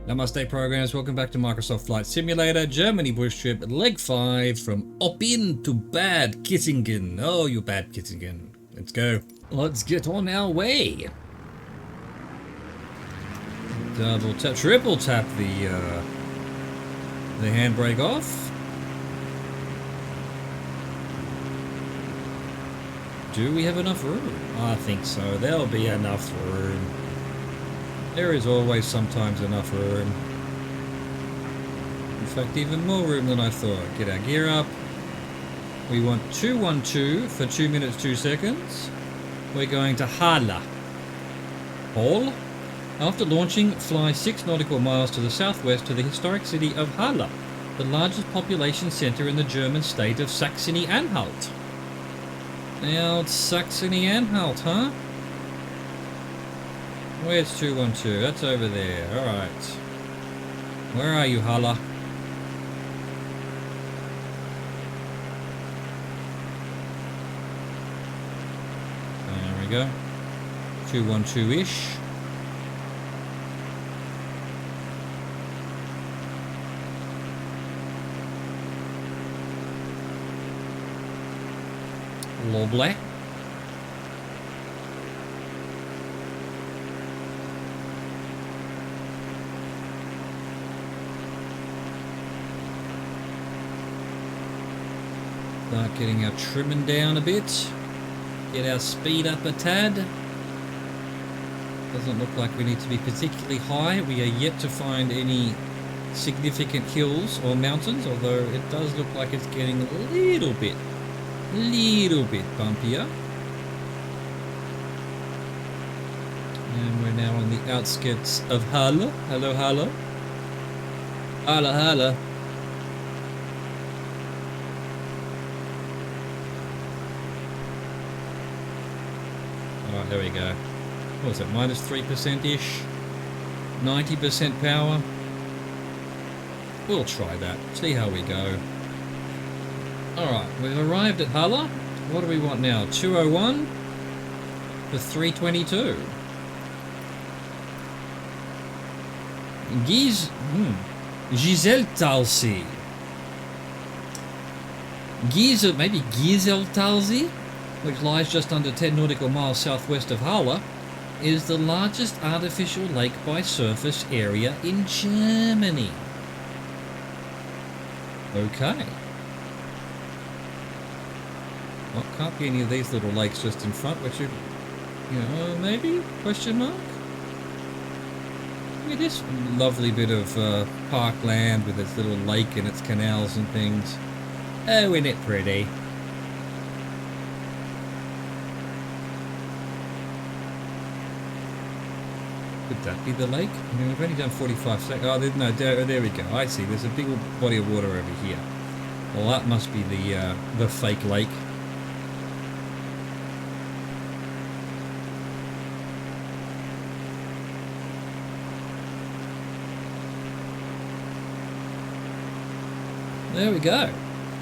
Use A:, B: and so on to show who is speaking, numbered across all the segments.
A: Namaste programs, welcome back to Microsoft Flight Simulator, Germany bush trip, leg 5 from Oppin to Bad Kitzingen. Oh, you Bad Kitzingen. Let's go. Let's get on our way. Double tap, triple tap the handbrake off. Do we have enough room? I think so. There'll be enough room. There is always sometimes enough room. In fact, even more room than I thought. Get our gear up. We want 212 for 2 minutes 2 seconds. We're going to Halle. Hall. After launching, fly 6 nautical miles to the southwest to the historic city of Halle, the largest population centre in the German state of Saxony-Anhalt. Now it's Saxony-Anhalt, huh? Where's 212? That's over there. Alright. Where are you, Halle? There we go. 212-ish. Lovely. Start getting our trimming down a bit. Get our speed up a tad. Doesn't look like we need to be particularly high. We are yet to find any significant hills or mountains, although it does look like it's getting a little bit bumpier. And we're now on the outskirts of Halle. Hello, Halle. Halle, Halle. Alright, there we go. What was it, minus 3%-ish? 90% power? We'll try that. See how we go. Alright, we've arrived at Halle. What do we want now? 201 for 322. Giseltalsee. Maybe Giseltalsee, which lies just under 10 nautical miles southwest of Halle, is the largest artificial lake by surface area in Germany. Okay. Well, can't be any of these little lakes just in front, which you know, maybe? Question mark? Look at this lovely bit of parkland with its little lake and its canals and things. Oh, isn't it pretty? Could that be the lake? I mean, we've only done 45 seconds. Oh, no, there we go. I see. There's a big body of water over here. Well, that must be the fake lake. There we go.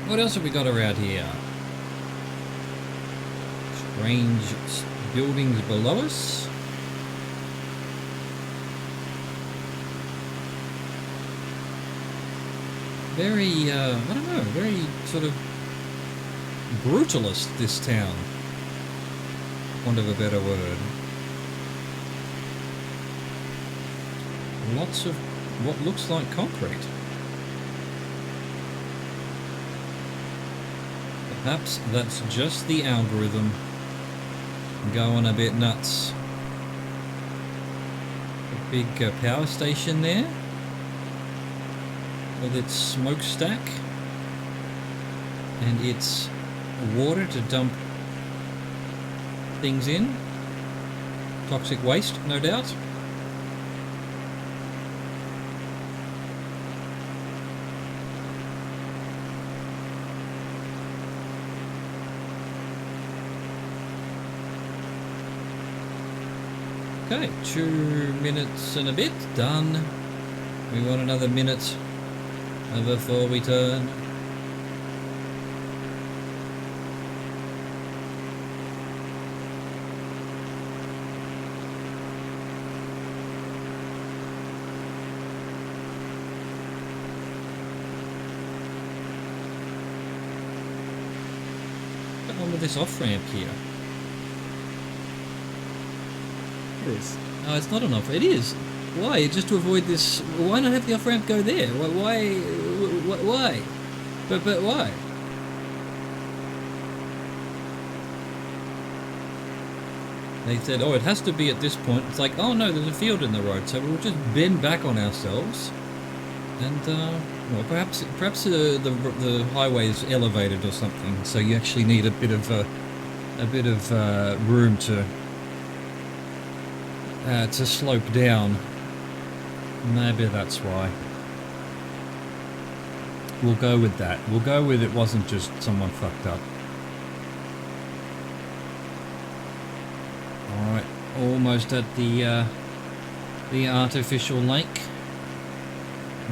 A: What else have we got around here? Strange buildings below us. Very, I don't know, very sort of brutalist, this town. For want of a better word. Lots of what looks like concrete. Perhaps that's just the algorithm going a bit nuts. A big power station there with its smokestack and its water to dump things in. Toxic waste, no doubt. Okay, 2 minutes and a bit, done. We want another minute before we turn. with this off-ramp here?
B: It is.
A: Oh, it's not an off. It is. Why? Just to avoid this. Why not have the off-ramp go there? Why? Why? But why? They said, oh, it has to be at this point. It's like, oh no, there's a field in the road, so we'll just bend back on ourselves, and well, perhaps the highway is elevated or something, so you actually need a bit of room to slope down. Maybe that's why. We'll go with that. We'll go with it wasn't just someone fucked up. Alright, almost at the artificial lake.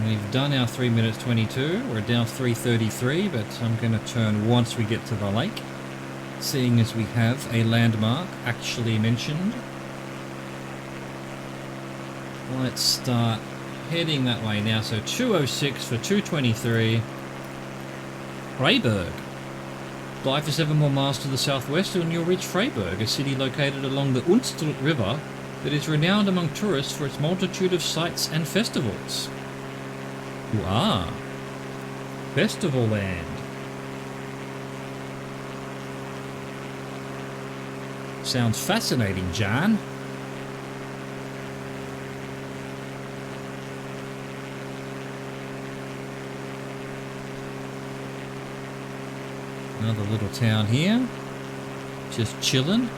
A: We've done our 3 minutes 22. We're down 3:33, but I'm going to turn once we get to the lake, seeing as we have a landmark actually mentioned. Let's start heading that way now. So 206 for 223. Freiburg. Drive for 7 more miles to the southwest and you'll reach Freiburg, a city located along the Unstrut River that is renowned among tourists for its multitude of sites and festivals. Ah, Festival Land. Sounds fascinating, Jan. Another little town here, just chilling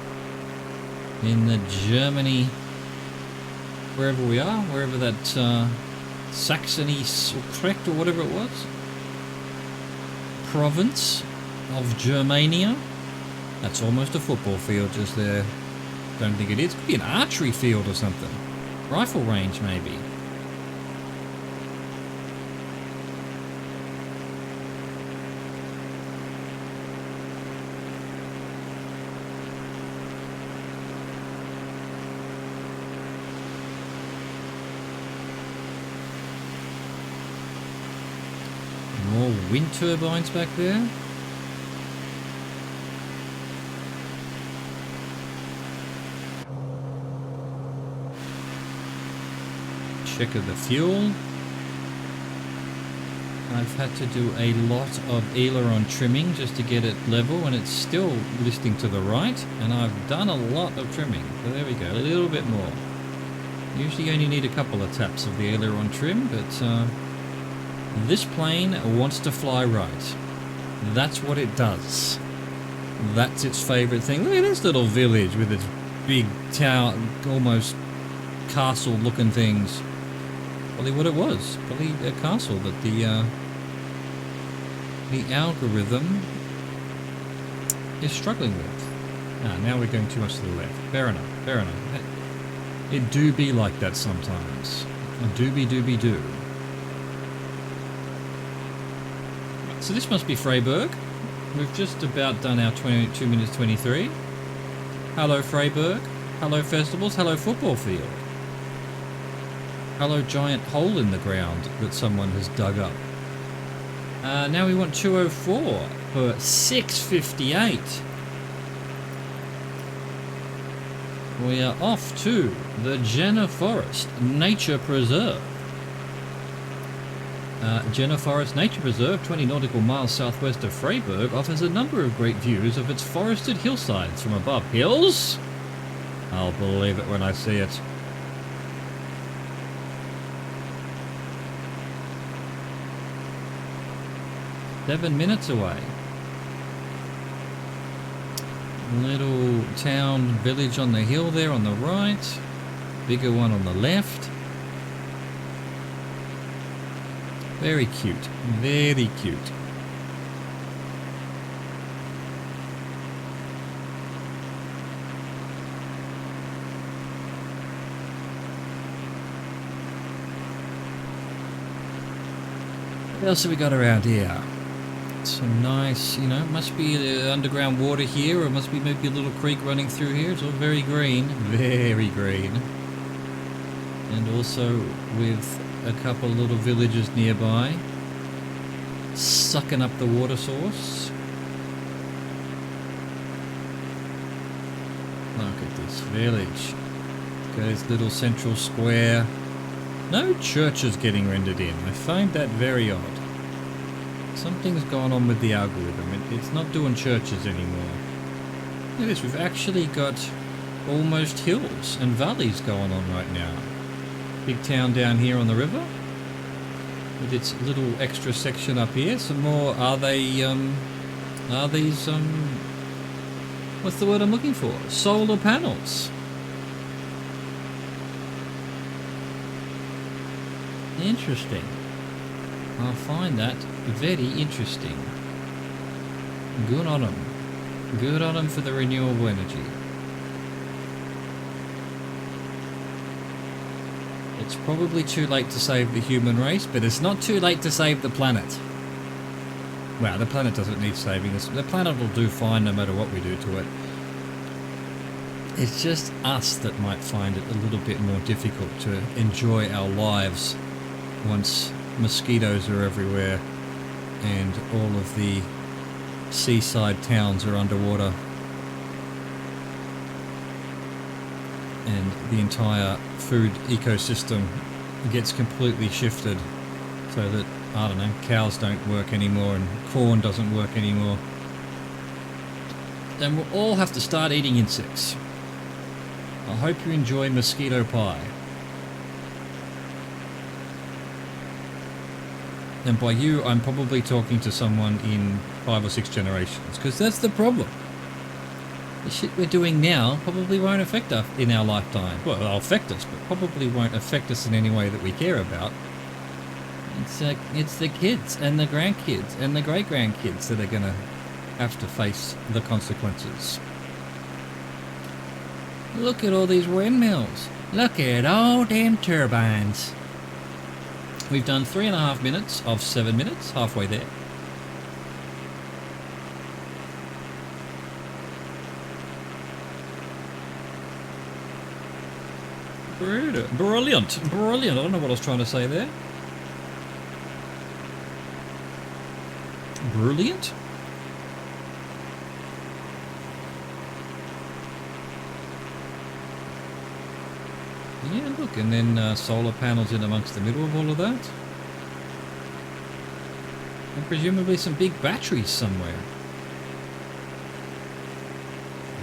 A: in the Germany, wherever we are, wherever that Saxony Utrecht or whatever it was, province of Germania. That's almost a football field just there. Don't think it is. Could be an archery field or something. Rifle range maybe. More wind turbines back there. Check of the fuel. I've had to do a lot of aileron trimming just to get it level, and it's still listing to the right, and I've done a lot of trimming. So there we go, a little bit more. Usually you only need a couple of taps of the aileron trim, but this plane wants to fly right. That's what it does. That's its favourite thing. Look at this little village with its big town, almost castle-looking things. Probably what it was. Probably a castle that the algorithm is struggling with. Ah, now we're going too much to the left. Fair enough. Fair enough. It do be like that sometimes. Doobie do. So this must be Freiburg. We've just about done our 22 minutes 23. Hello Freiburg. Hello festivals. Hello football field. Hello giant hole in the ground that someone has dug up. Now we want 204 for 658. We are off to the Jenner Forest Nature Preserve. Jenner Forest Nature Preserve, 20 nautical miles southwest of Freiburg, offers a number of great views of its forested hillsides from above. Hills? I'll believe it when I see it. Seven minutes away. Little town, village on the hill there on the right. Bigger one on the left. Very cute. Very cute. What else have we got around here? Some nice, you know, must be underground water here, or must be maybe a little creek running through here. It's all very green. Very green. And also with a couple little villages nearby, sucking up the water source. Look at this village. Got this little central square. No churches getting rendered in. I find that very odd. Something's gone on with the algorithm. It's not doing churches anymore. Look at this. We've actually got almost hills and valleys going on right now. Big town down here on the river. With its little extra section up here. Some more, are these, what's the word I'm looking for? Solar panels. Interesting. I find that very interesting. Good on them. Good on them for the renewable energy. It's probably too late to save the human race, but it's not too late to save the planet. Well, the planet doesn't need saving. The planet will do fine no matter what we do to it. It's just us that might find it a little bit more difficult to enjoy our lives once mosquitoes are everywhere and all of the seaside towns are underwater and the entire food ecosystem gets completely shifted so that, I don't know, cows don't work anymore and corn doesn't work anymore. Then we'll all have to start eating insects. I hope you enjoy mosquito pie. And by you, I'm probably talking to someone in 5 or 6 generations, because that's the problem. The shit we're doing now probably won't affect us in our lifetime. Well, it'll affect us, but probably won't affect us in any way that we care about. It's the kids and the grandkids and the great-grandkids that are going to have to face the consequences. Look at all these windmills. Look at all them turbines. We've done 3.5 minutes of 7 minutes, halfway there. Brilliant, brilliant. I don't know what I was trying to say there. Brilliant? Yeah, look, and then solar panels in amongst the middle of all of that. And presumably some big batteries somewhere.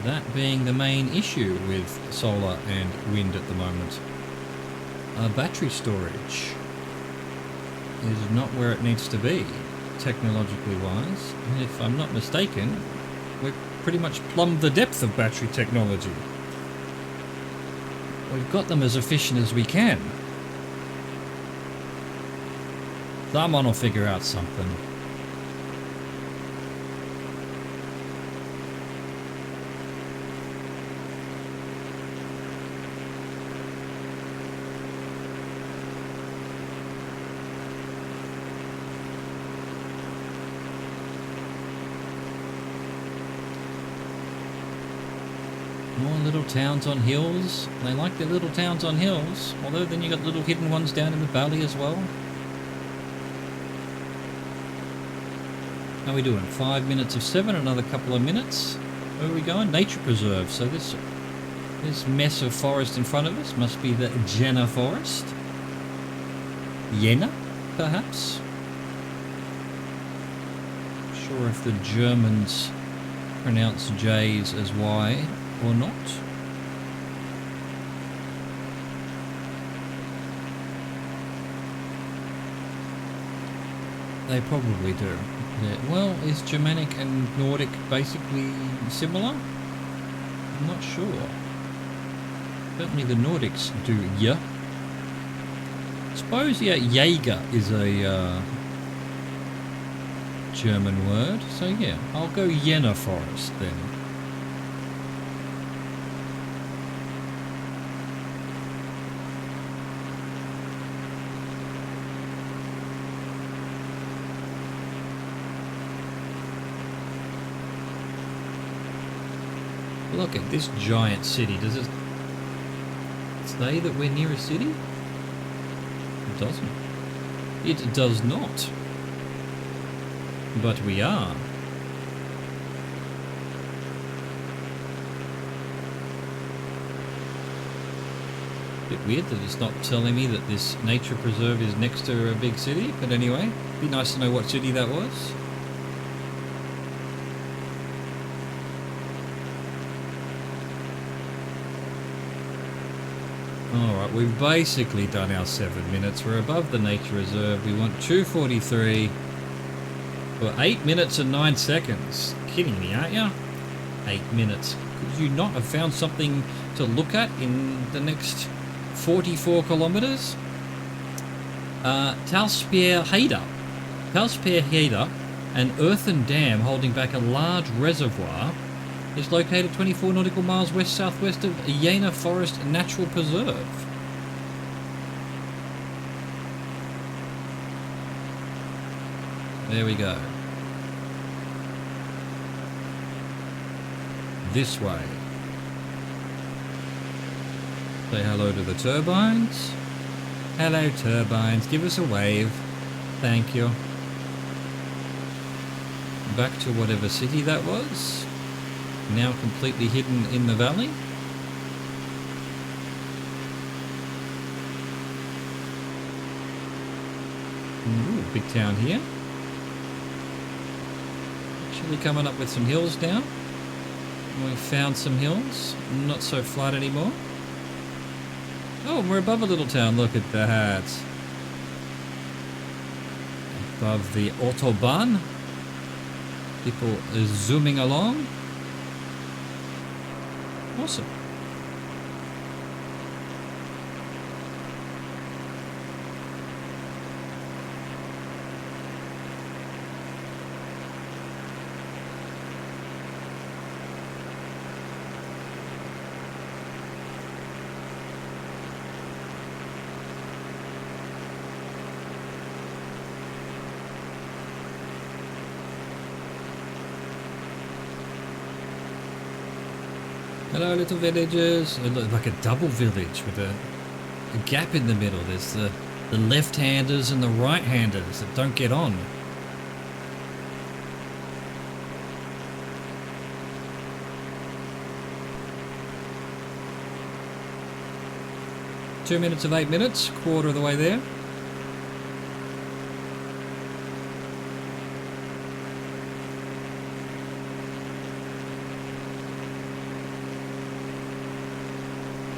A: That being the main issue with solar and wind at the moment. Battery storage is not where it needs to be, technologically wise. And if I'm not mistaken, we've pretty much plumbed the depth of battery technology. We've got them as efficient as we can. Someone will figure out something. More little towns on hills. They like their little towns on hills. Although then you got little hidden ones down in the valley as well. How are we doing? 5 minutes of 7, another couple of minutes. Where are we going? Nature preserve. So this mess of forest in front of us must be the Jena forest. Jena, perhaps? Not sure if the Germans pronounce J's as Y or not. They probably do. Yeah. Well, is Germanic and Nordic basically similar? I'm not sure. Certainly the Nordics do ya. Suppose, yeah, Jäger is a German word. So yeah, I'll go Jena forest then. Look at this giant city. Does it say that we're near a city? It doesn't. It does not. But we are. Bit weird that it's not telling me that this nature preserve is next to a big city, but anyway, be nice to know what city that was. Alright, we've basically done our 7 minutes. We're above the nature reserve. We want 2:43 for 8 minutes and 9 seconds. Kidding me, aren't you? 8 minutes. Could you not have found something to look at in the next 44 kilometers? Talsperre Heide, an earthen dam holding back a large reservoir, is located 24 nautical miles west-southwest of Jena Forest Natural Preserve. There we go. This way. Say hello to the turbines. Hello, turbines. Give us a wave. Thank you. Back to whatever city that was. Now completely hidden in the valley. Ooh, big town here. Actually coming up with some hills now. We found some hills. Not so flat anymore. Oh, we're above a little town. Look at that. Above the Autobahn. People are zooming along. Awesome. Hello, little villagers. It looks like a double village with a gap in the middle. There's the left-handers and the right-handers that don't get on. Two minutes of 8 minutes, quarter of the way there.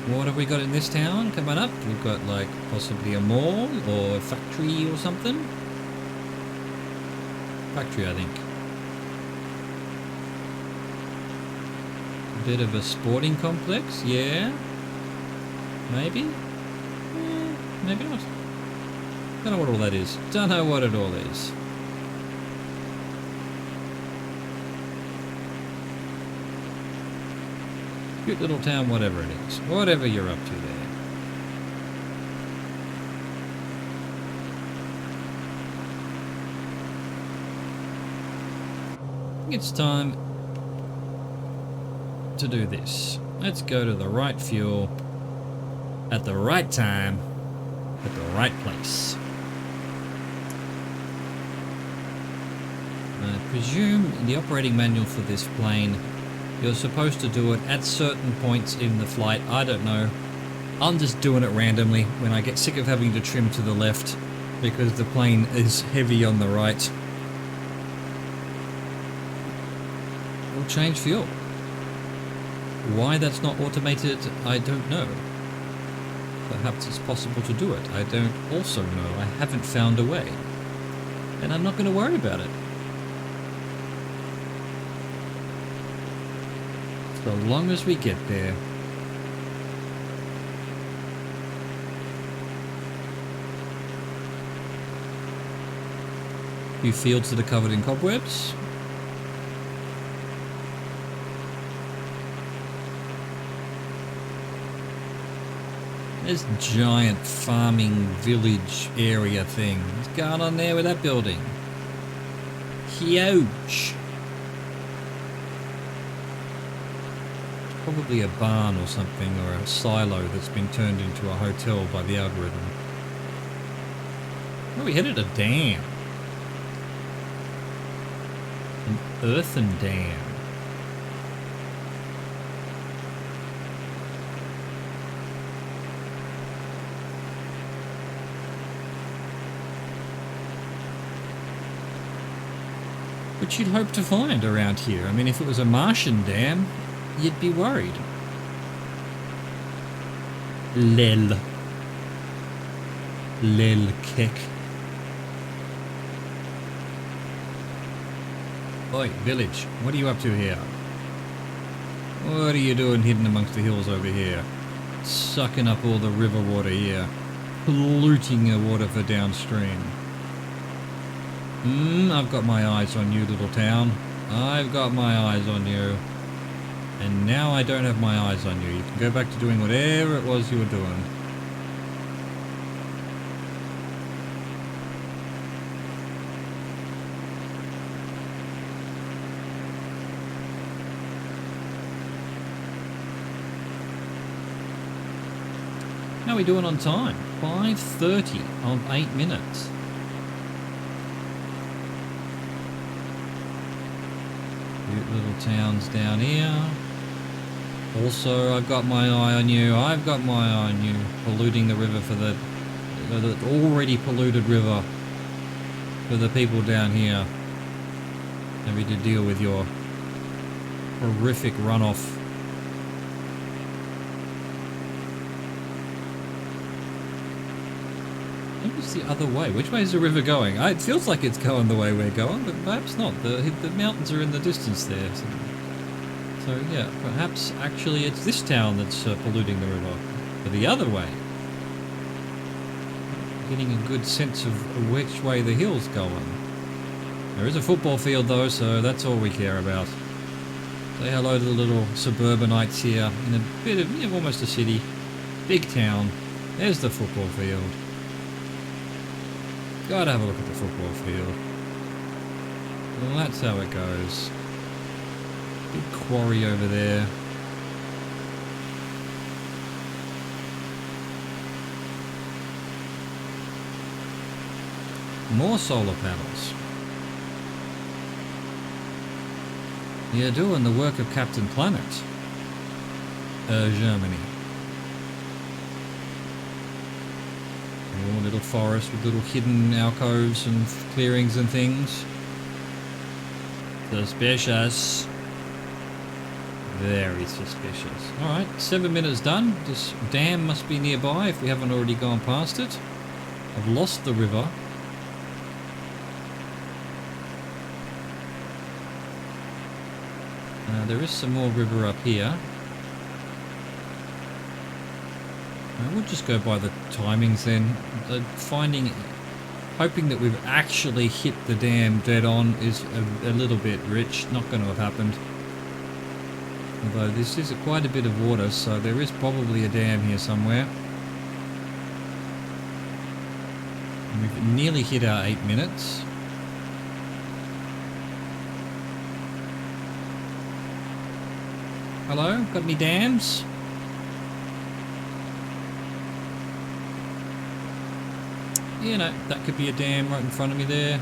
A: What have we got in this town coming up? We've got like possibly a mall or a factory or something. Factory, I think. A bit of a sporting complex, yeah. Maybe? Maybe not. Don't know what all that is. Don't know what it all is. Cute little town, whatever it is. Whatever you're up to there. I think it's time to do this. Let's go to the right fuel at the right time at the right place. I presume in the operating manual for this plane you're supposed to do it at certain points in the flight. I don't know. I'm just doing it randomly when I get sick of having to trim to the left because the plane is heavy on the right. We'll change fuel. Why that's not automated, I don't know. Perhaps it's possible to do it. I don't also know. I haven't found a way. And I'm not going to worry about it. So long as we get there. Few fields that are covered in cobwebs. There's giant farming village area thing. What's going on there with that building? Huge. Probably a barn or something, or a silo that's been turned into a hotel by the algorithm. Oh, we headed a dam. An earthen dam. which you'd hope to find around here. I mean, if it was a Martian dam, you'd be worried. Lel. Lel kick. Oi, village, what are you up to here? What are you doing hidden amongst the hills over here? Sucking up all the river water here. Polluting the water for downstream. I've got my eyes on you, little town. I've got my eyes on you. And now I don't have my eyes on you. You can go back to doing whatever it was you were doing. How are we doing on time? 5:30 of 8 minutes. Cute little towns down here. Also, I've got my eye on you. I've got my eye on you. Polluting the river for the already polluted river for the people down here. Having to deal with your horrific runoff. Maybe it's the other way. Which way is the river going? It feels like it's going the way we're going, but perhaps not. The mountains are in the distance there. So yeah, perhaps actually it's this town that's polluting the river. But the other way. Getting a good sense of which way the hill's going. There is a football field though, so that's all we care about. Say hello to the little suburbanites here in a bit of almost a city. Big town. There's the football field. Gotta have a look at the football field. Well, that's how it goes. Big quarry over there. More solar panels. You're doing the work of Captain Planet. Germany. A little forest with little hidden alcoves and clearings and things. Suspicious. Very suspicious. Alright, 7 minutes done. This dam must be nearby if we haven't already gone past it. I've lost the river. There is some more river up here. We'll just go by the timings then. Hoping that we've actually hit the dam dead on is a little bit rich. Not going to have happened. Although this is quite a bit of water, so there is probably a dam here somewhere. And we've nearly hit our 8 minutes. Hello? Got any dams? You know, that could be a dam right in front of me there.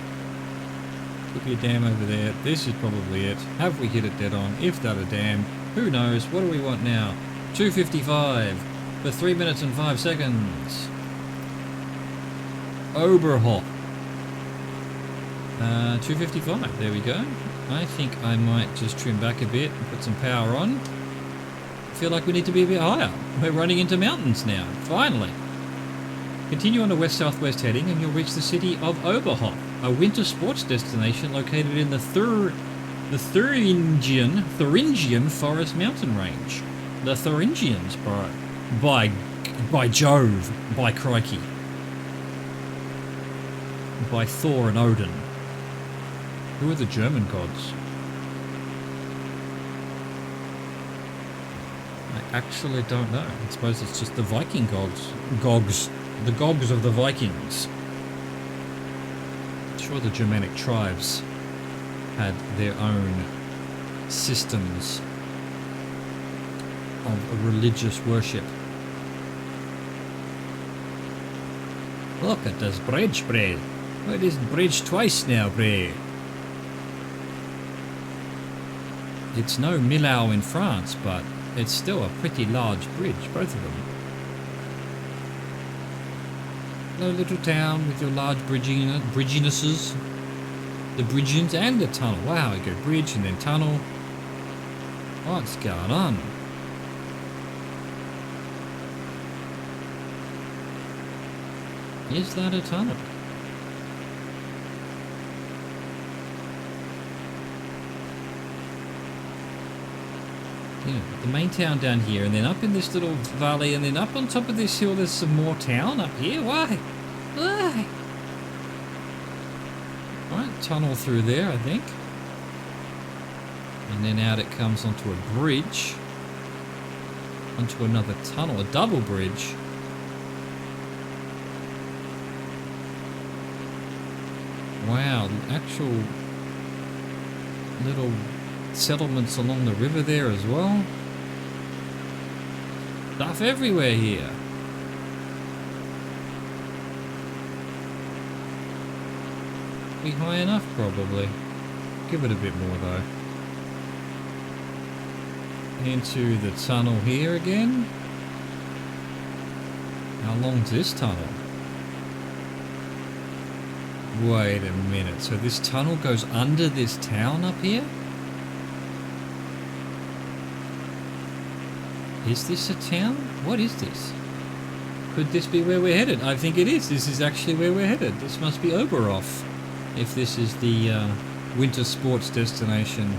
A: Could be a dam over there. This is probably it. Have we hit it dead on? If that a dam, who knows? What do we want now? 2:55 for 3 minutes and 5 seconds. Oberhof. 2:55. There we go. I think I might just trim back a bit and put some power on. I feel like we need to be a bit higher. We're running into mountains now. Finally. Continue on a west-southwest heading and you'll reach the city of Oberhof, a winter sports destination located in the Thuringian Forest Mountain Range. The Thuringians, by Jove, by crikey. By Thor and Odin. Who are the German gods? I actually don't know. I suppose it's just the Viking gods. The gogs of the Vikings. I'm sure the Germanic tribes had their own systems of religious worship. Look at this bridge, Bray. Well, it isn't bridge twice now, Bray. It's no Millau in France, but it's still a pretty large bridge, both of them. Hello, little town with your large bridginesses. The bridge and the tunnel. Wow, you go bridge and then tunnel. What's going on? Is that a tunnel? You know, the main town down here, and then up in this little valley, and then up on top of this hill there's some more town up here. Why? Why? Right, tunnel through there, I think. And then out it comes onto a bridge. Onto another tunnel, a double bridge. Wow, actual little settlements along the river there as well. Stuff everywhere here. Be high enough, probably. Give it a bit more though. Into the tunnel here again. How long's this tunnel? Wait a minute, so this tunnel goes under this town up here? Is this a town? What is this? Could this be where we're headed? I think it is. This is actually where we're headed. This must be Oberhof. If this is the winter sports destination.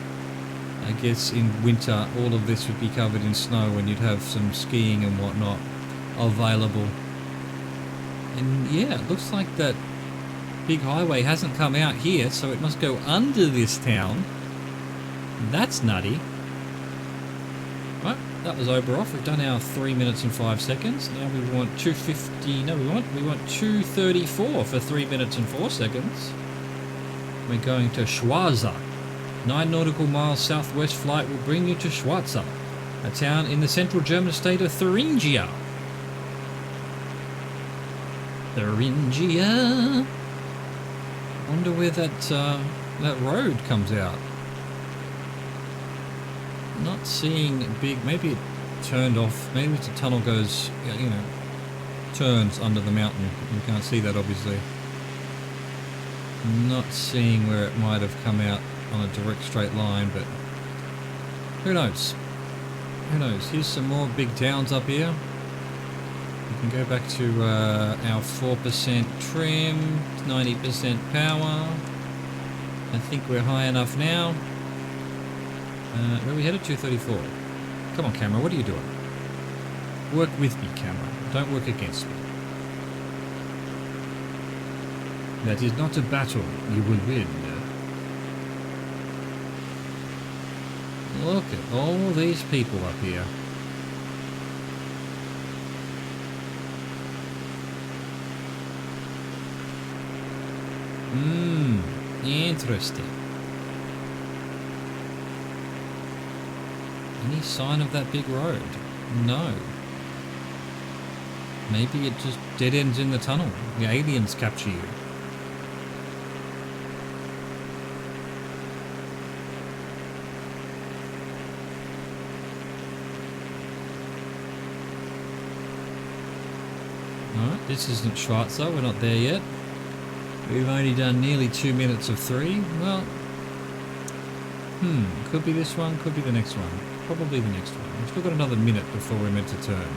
A: I guess in winter all of this would be covered in snow and you'd have some skiing and whatnot available. And yeah, it looks like that big highway hasn't come out here, so it must go under this town. That's nutty. Right, that was Oberhof. We've done our 3 minutes and 5 seconds. Now we want 250. No, we want 234 for 3 minutes and 4 seconds. We're going to Schwarza. 9 nautical miles southwest flight will bring you to Schwarza, a town in the central German state of Thuringia. Thuringia. Wonder where that road comes out. Not seeing big. Maybe it turned off. Maybe the tunnel goes, you know, turns under the mountain. You can't see that obviously. Not seeing where it might have come out on a direct straight line, but who knows? Who knows? Here's some more big towns up here. We can go back to our 4% trim, 90% power. I think we're high enough now. Where are we headed? 234. Come on, camera, what are you doing? Work with me, camera. Don't work against me. That is not a battle you will win. Look at all these people up here. Interesting. Any sign of that big road? No. Maybe it just dead ends in the tunnel. The aliens capture you. Alright, this isn't Schwarza, we're not there yet. We've only done nearly 2 minutes of 3. Well, could be this one, could be the next one. Probably the next one. We've still got another minute before we're meant to turn.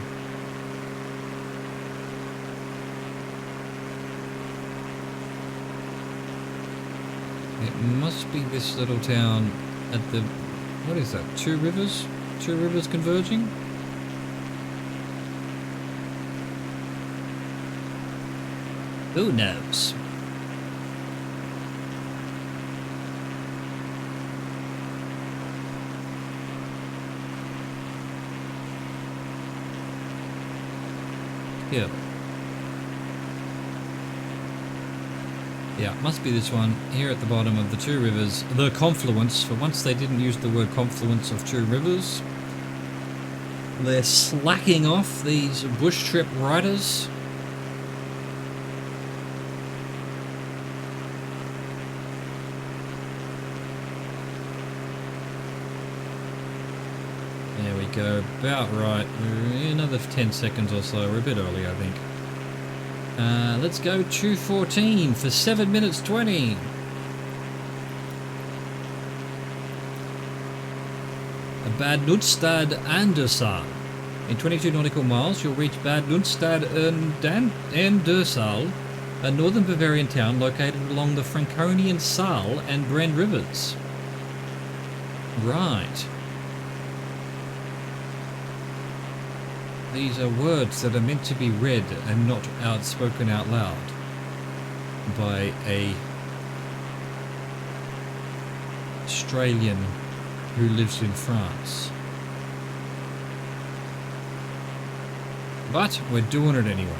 A: It must be this little town at the... what is that? Two rivers? Two rivers converging? Who knows? Yeah. Yeah, must be this one here at the bottom of the two rivers. The confluence. For once they didn't use the word confluence of two rivers. They're slacking off these bush trip riders. There we go, about right. Another 10 seconds or so. We're a bit early, I think. Let's go 2:14 for 7 minutes 20. Bad Nudstad Andersal. In 22 nautical miles, you'll reach Bad Nudstad Andersal, a northern Bavarian town located along the Franconian Saal and Brenn rivers. Right. These are words that are meant to be read and not outspoken out loud by a Australian who lives in France. But we're doing it anyway.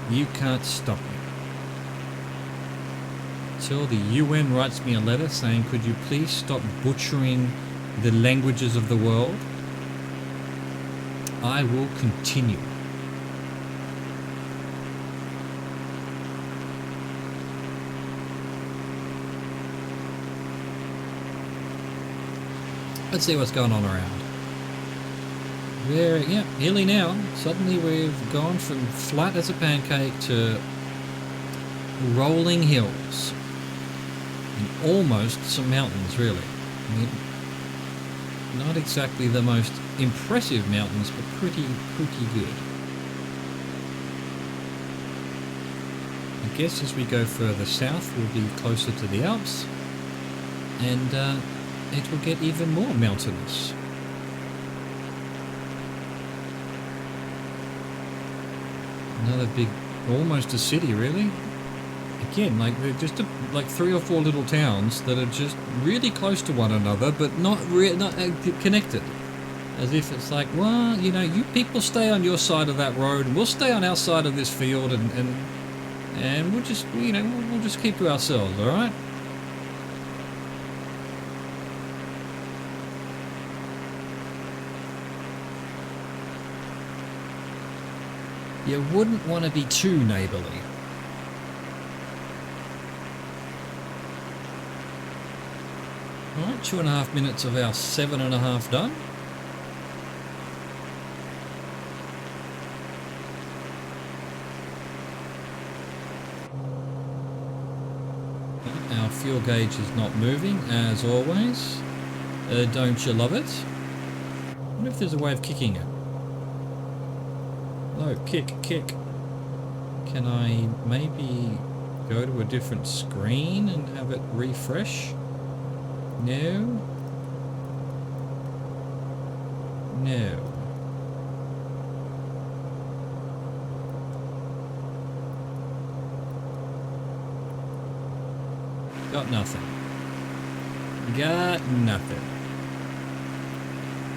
A: You can't stop me. Till the UN writes me a letter saying, could you please stop butchering the languages of the world? I will continue. Let's see what's going on around. Yeah, hilly now. Suddenly we've gone from flat as a pancake to rolling hills. And almost some mountains, really. I mean, not exactly the most impressive mountains, but pretty good. I guess as we go further south, we'll be closer to the Alps, and it will get even more mountainous. Another big, almost a city, really. Again, like they're just like 3 or 4 little towns that are just really close to one another, but not connected. As if it's like, well, you know, you people stay on your side of that road, and we'll stay on our side of this field, and we'll just, you know, we'll just keep to ourselves, all right? You wouldn't want to be too neighbourly. Alright, 2.5 minutes of our 7.5 done. Our fuel gauge is not moving, as always. Don't you love it? I wonder if there's a way of kicking it. No, kick. Can I maybe go to a different screen and have it refresh? No. Got nothing.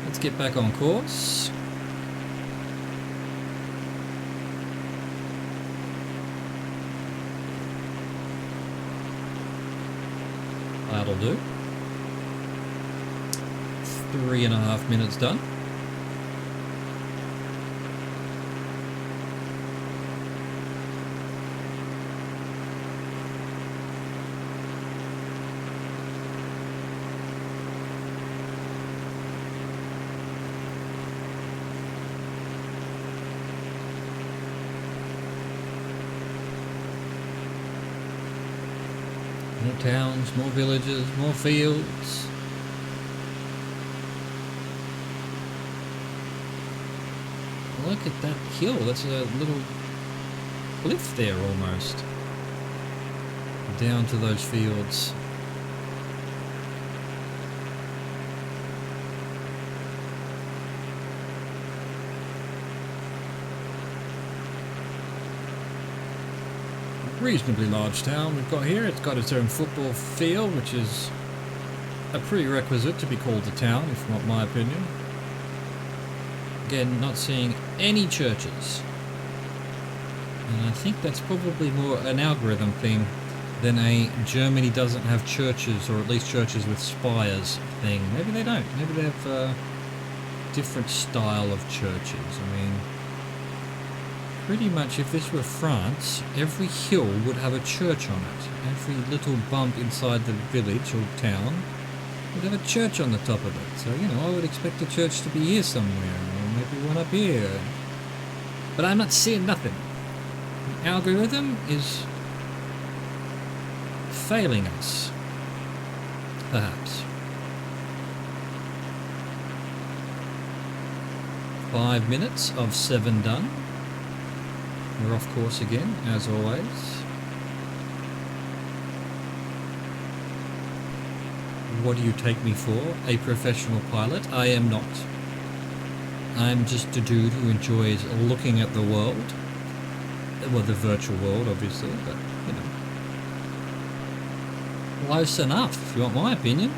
A: Let's get back on course. That'll do. 3.5 minutes done. More towns, more villages, more fields. Look at that hill, that's a little cliff there almost. Down to those fields. Reasonably large town we've got here. It's got its own football field, which is a prerequisite to be called a town, if not my opinion. Again, not seeing any churches. And I think that's probably more an algorithm thing than a Germany doesn't have churches, or at least churches with spires thing. Maybe they don't. Maybe they have a different style of churches. I mean, pretty much if this were France, every hill would have a church on it. Every little bump inside the village or town would have a church on the top of it. So, you know, I would expect a church to be here somewhere, or maybe one up here. But I'm not seeing nothing. The algorithm is failing us, perhaps. 5 minutes of 7 done. We're off course again, as always. What do you take me for? A professional pilot? I am not. I'm just a dude who enjoys looking at the world. Well, the virtual world, obviously, but, you know. Close enough, if you want my opinion.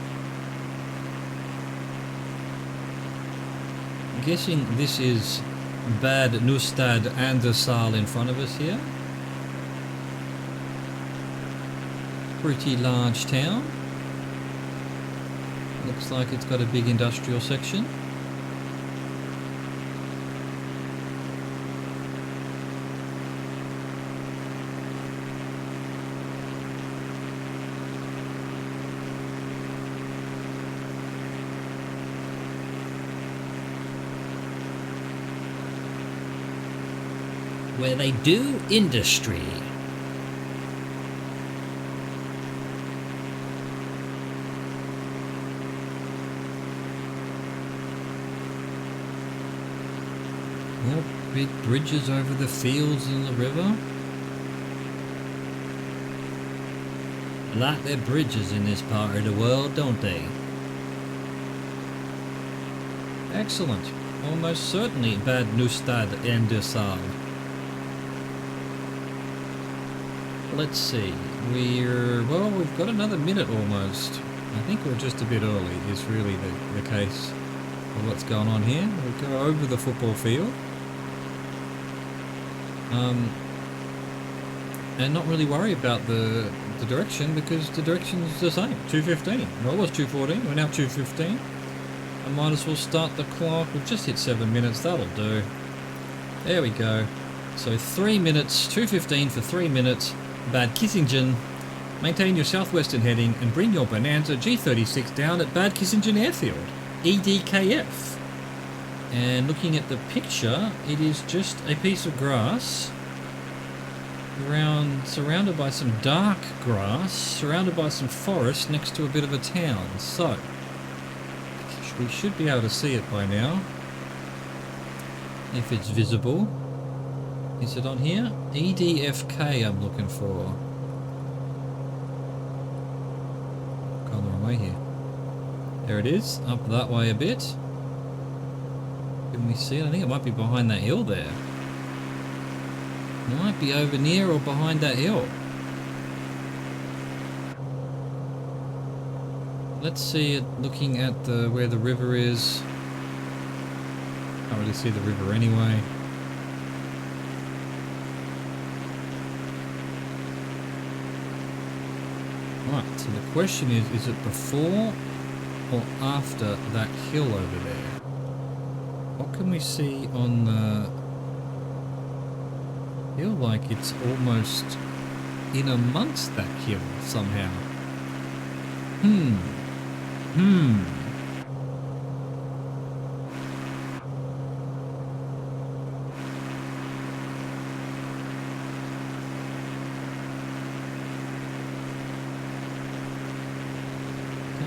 A: I'm guessing this is Bad Nustad Andersal in front of us here. Pretty large town. Looks like it's got a big industrial section. Where they do industry. More big bridges over the fields and the river. Like their bridges in this part of the world, don't they? Excellent. Almost certainly Bad Nustad Andersal. Let's see. We've got another minute almost. I think we're just a bit early is really the case of what's going on here. We'll go over the football field. And not really worry about the direction because the direction's the same. 2:15. Well, it was 2:14. We're now 2:15. I might as well start the clock. We've just hit 7 minutes. That'll do. There we go. So 3 minutes. 2:15 for 3 minutes. Bad Kissingen. Maintain your southwestern heading and bring your Bonanza G36 down at Bad Kissingen Airfield. EDKF. And looking at the picture, it is just a piece of grass surrounded by some dark grass, surrounded by some forest next to a bit of a town. So, we should be able to see it by now. If it's visible. Is it on here? EDFK I'm looking for. Gone the wrong way here. There it is, up that way a bit. Can we see it? I think it might be behind that hill there. It might be over near or behind that hill. Let's see it looking at where the river is. Can't really see the river anyway. Right, so the question is it before or after that hill over there? What can we see on the hill? Like it's almost in amongst that hill somehow.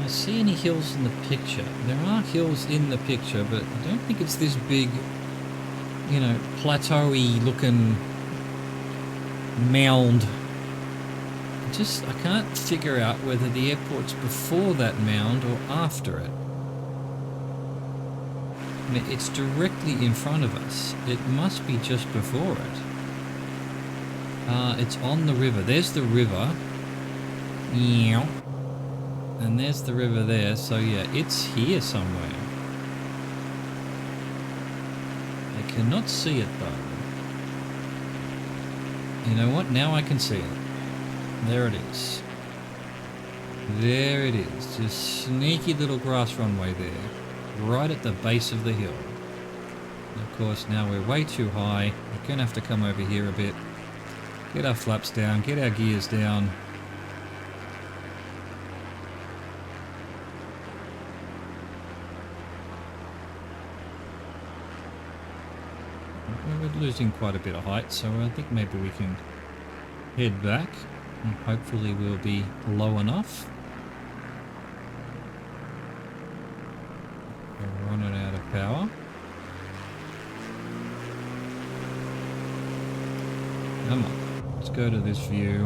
A: See any hills in the picture? There are hills in the picture, but I don't think it's this big, you know, plateau-y looking mound. I can't figure out whether the airport's before that mound or after it. I mean, it's directly in front of us. It must be just before it. It's on the river. There's the river. Yeah. And there's the river there, so yeah, it's here somewhere. I cannot see it though. You know what? Now I can see it. There it is. There it is. Just sneaky little grass runway there. Right at the base of the hill. And of course, now we're way too high. We're going to have to come over here a bit. Get our flaps down, get our gears down. We're losing quite a bit of height, so I think maybe we can head back and hopefully we'll be low enough. We're running out of power. Come on. Let's go to this view.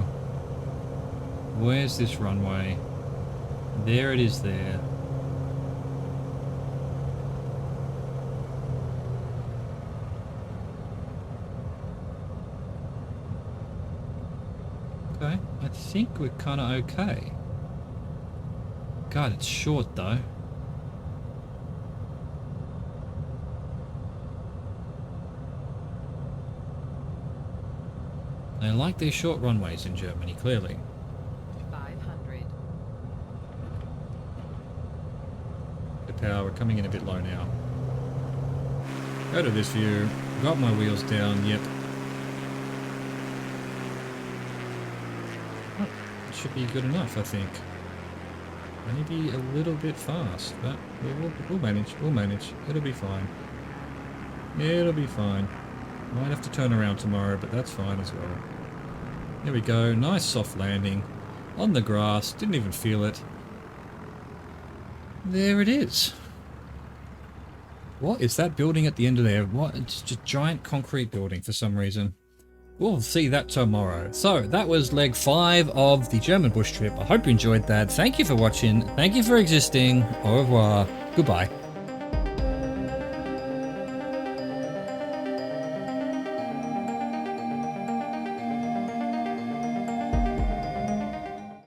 A: Where's this runway? There it is there. Okay, I think we're kind of okay. God, it's short though. They like their short runways in Germany, clearly.
C: 500.
A: The power, we're coming in a bit low now. Go to this view. Got my wheels down, yep. Oh, it should be good enough, I think. Maybe a little bit fast, but we'll manage. We'll manage. It'll be fine. It'll be fine. Might have to turn around tomorrow, but that's fine as well. There we go. Nice soft landing. On the grass. Didn't even feel it. There it is. What is that building at the end of there? What? It's just a giant concrete building for some reason. We'll see that tomorrow. So that was leg 5 of the German bush trip. I hope you enjoyed that. Thank you for watching. Thank you for existing. Au revoir. Goodbye.